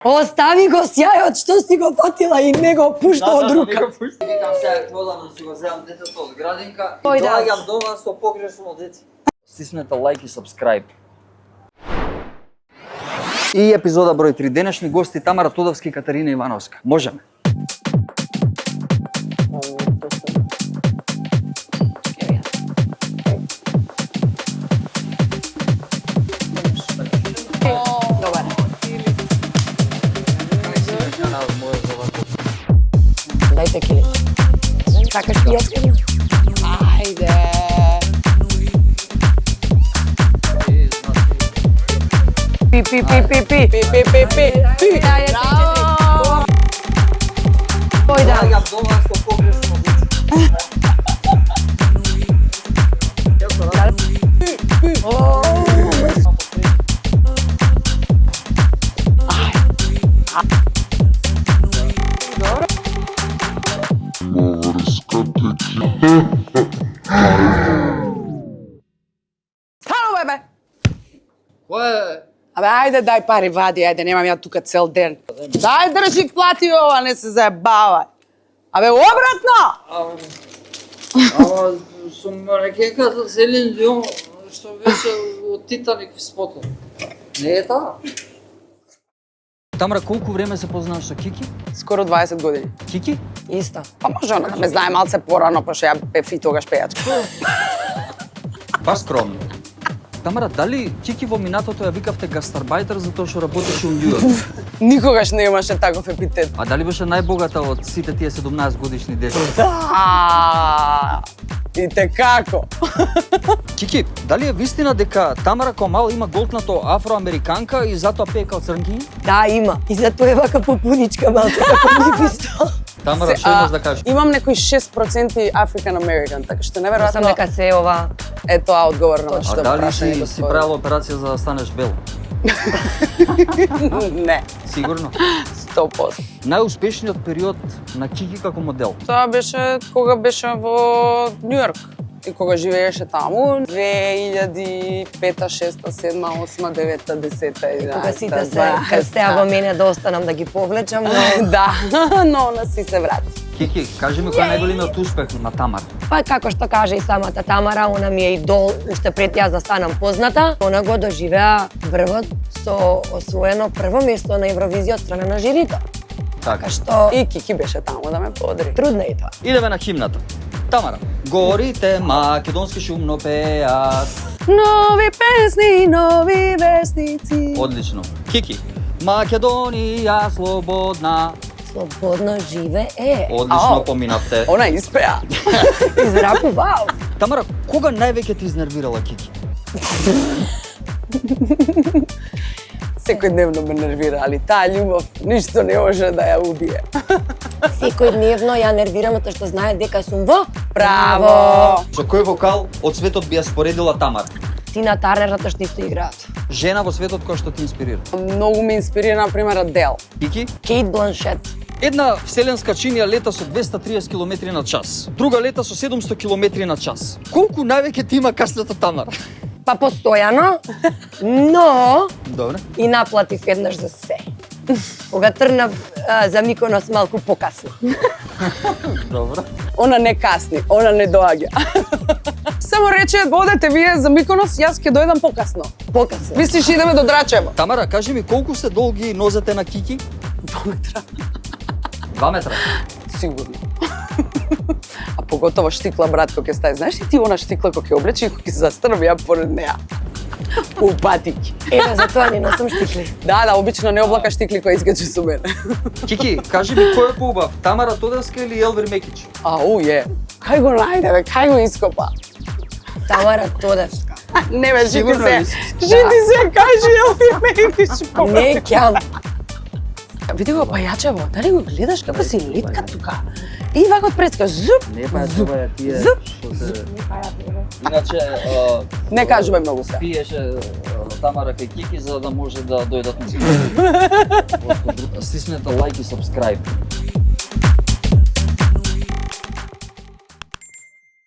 Остави го сјајот, што си го фатила и не го пушта од рука. Викам сега одам да си го земам детето од градинка и Ој, да. доаѓам до вас со погрешно дете. Стиснете лайк и сабскрајб. И епизода број 3. Денешни гости Тамара Тодовски и Катерина Ивановска. Можеме. Добар. Дајте кили. Сакаш пијачка? Ајде. Пи, пи, пи, пи, пи. Пи, пи, пи, пи. Пи. Браво. Ој, да. Доаѓам до вас со погрешно дете. Стано, бебе! Кој е? Абе, ајде, дај пари, вади, ајде, немам ја тука цел ден. Дај, држи, плати ова, не се заебавај. Абе, обратно! Ама сум рекеката Селин Дион, што беше од Титаник спотот. Не е таа? Тамара, колку време се познаваш со Кики? Скоро 20 години. Кики? Исто. Па може она да ме знае малце порано, пошто ја бев и тогаш пејачка. Баш скромно. Тамара, дали Кики во минатото ја викавте гастарбајтер затоа што работеше у Њујорк? Никогаш не имаше таков епитет. А дали беше најбогата од сите тие 17 годишни деца? И те како? Кики, дали е вистина дека Тамара Комал има голтнато афроамериканка и затоа пее као црнки? Да, има. И затоа е вака попуничка малце, како ми писто. Тамара, што имаш да кажеш? Имам некои 6% African American, така што Сам неверојатно дека се ова. е тоа одговор на А вашето дали прашање. си правила операција за да станеш бел? Не, Сигурно. 100%. Најуспешниот период на Кики како модел? Тоа беше кога беше во Њујорк и кога живееше таму 2005, 6, 7, 8, 9, 10, 11. Кога сите се крстеа во мене да останам да ги повлечам, но Да, но она си се врати. Кики, кажи ми кој е најголемиот успех на Тамара? па како што каже и самата Тамара, она ми е идол уште пред јас да станам позната. Она го доживеа врвот со освоено прво место на Евровизија од страна на жирито. Така. Што И Кики беше таму да ме подри. трудно е тоа. Идеме на химната. Тамара, горите македонски шумно пеат. Нови песни, нови вестници. Одлично. Кики, Македонија слободна. Слободно живе е. Одлично Ау. поминавте. Она испеа. Израку вау. Тамара, кога највеќе ти изнервирала Кики? Секојдневно ме нервира, али таа љубов ништо не може да ја убие. Секојдневно ја нервирам тоа што знае дека сум во Браво! Со кој вокал од светот би ја споредила Тамара? Тина Тарнер, затоа што исто играат. Жена во светот која што ти инспирира. Многу ме инспирира, например, Адел. Кики? Кейт Бланшет. Една вселенска чинија лета со 230 км на час. Друга лета со 700 км на час. Колку највеќе ти има касната Тамара? Па постојано, но Добре. и наплатив еднаш за се. Кога трнав за Миконос малку покасно. Добро. Она не касни, она не доаѓа. Само рече, одете вие за Миконос, јас ќе дојдам покасно. Покасно. Мислиш идеме до Драчево? Тамара, кажи ми колку се долги нозете на Кики? 2 метра. 2 метра. Сигурно. А поготово штикла, брат, кој ќе стаи. Знаеш ли ти она штикла кој ќе облечи и кој ќе застанам ја поред неа? Упатики. Еве, затоа не носам штикли. Да, обично не облака штикли кој искачи со мене. Кики, кажи ми кој е поубав? Тамара Тодовска или Елвир Мекич? Ау, кај го најде, бе, кај го ископа? Тамара Тодевска. Не бе, жити Сигурно се. ли си? Жити се, кажи, Елвир Мекич. Не ќам. Види го пајачево, дали го гледаш како си литка тука? И вака од преска, зуп. Не па тоа е тие Зуп. што се... Иначе, Не кажуваме многу се. пиеше Тамара кај Кики за да може да дојдат на скрин. Стиснете лайк и сабскрајб.